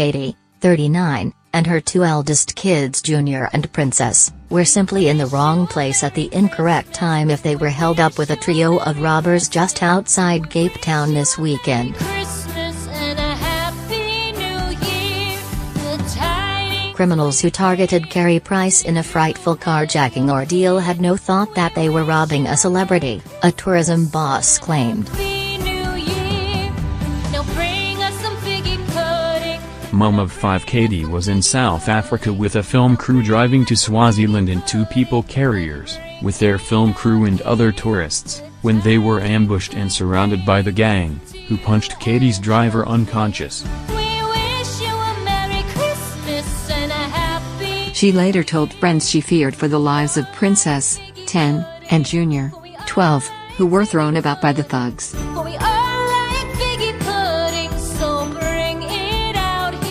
Katie, 39, and her two eldest kids Junior and Princess, were simply in the wrong place at the incorrect time if they were held up with a trio of robbers just outside Cape Town this weekend. Criminals who targeted Carey Price in a frightful carjacking ordeal had no thought that they were robbing a celebrity, a tourism boss claimed. Mum of 5 Katie was in South Africa with a film crew driving to Swaziland in 2 people carriers, with their film crew and other tourists, when they were ambushed and surrounded by the gang, who punched Katie's driver unconscious. She later told friends she feared for the lives of Princess, 10, and Junior, 12, who were thrown about by the thugs.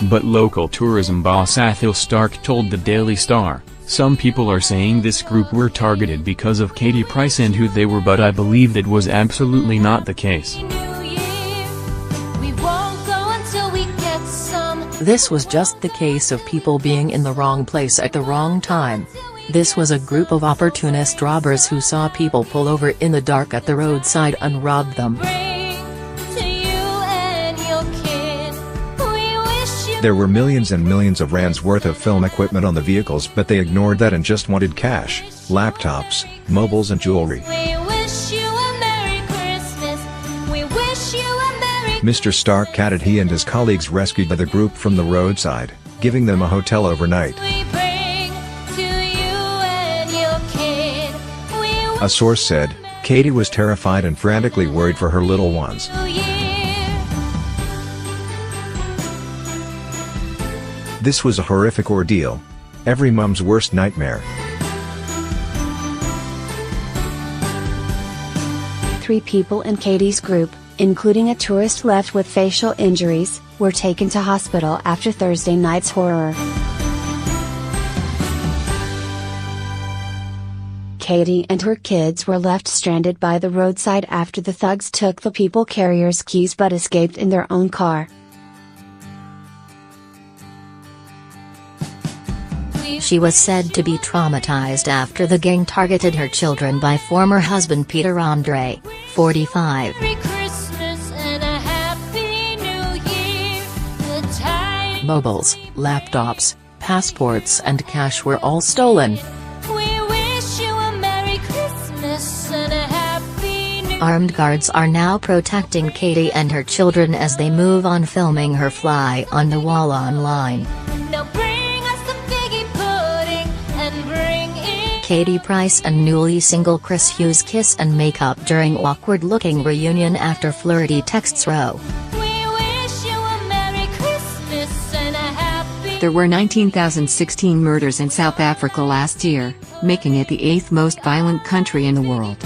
But local tourism boss Athil Stark told the Daily Star, "Some people are saying this group were targeted because of Katie Price and who they were, but I believe that was absolutely not the case. This was just the case of people being in the wrong place at the wrong time. This was a group of opportunist robbers who saw people pull over in the dark at the roadside and robbed them." There were millions and millions of rands worth of film equipment on the vehicles, but they ignored that and just wanted cash, laptops, mobiles and jewelry. Mr. Stark added he and his colleagues rescued the group from the roadside, giving them a hotel overnight. A source said, Katie was terrified and frantically worried for her little ones. This was a horrific ordeal. Every mom's worst nightmare. 3 people in Katie's group, including a tourist left with facial injuries, were taken to hospital after Thursday night's horror. Katie and her kids were left stranded by the roadside after the thugs took the people carrier's keys but escaped in their own car. She was said to be traumatized after the gang targeted her children by former husband Peter Andre, 45. Mobiles, laptops, passports and cash were all stolen. Armed guards are now protecting Katie and her children as they move on filming her fly on the wall online. Katie Price and newly single Chris Hughes kiss and make up during awkward-looking reunion after flirty texts row. There were 19,016 murders in South Africa last year, making it the 8th most violent country in the world.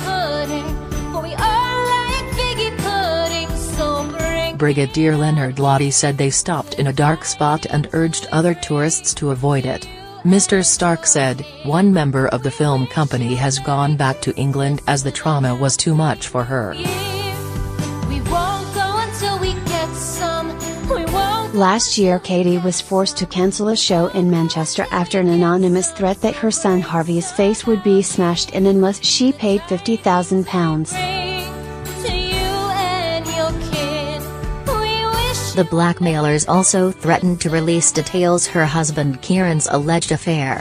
Brigadier Leonard Lottie said they stopped in a dark spot and urged other tourists to avoid it. Mr. Stark said, one member of the film company has gone back to England as the trauma was too much for her. Last year Katie was forced to cancel a show in Manchester after an anonymous threat that her son Harvey's face would be smashed in unless she paid £50,000. The blackmailers also threatened to release details her husband Kieran's alleged affair.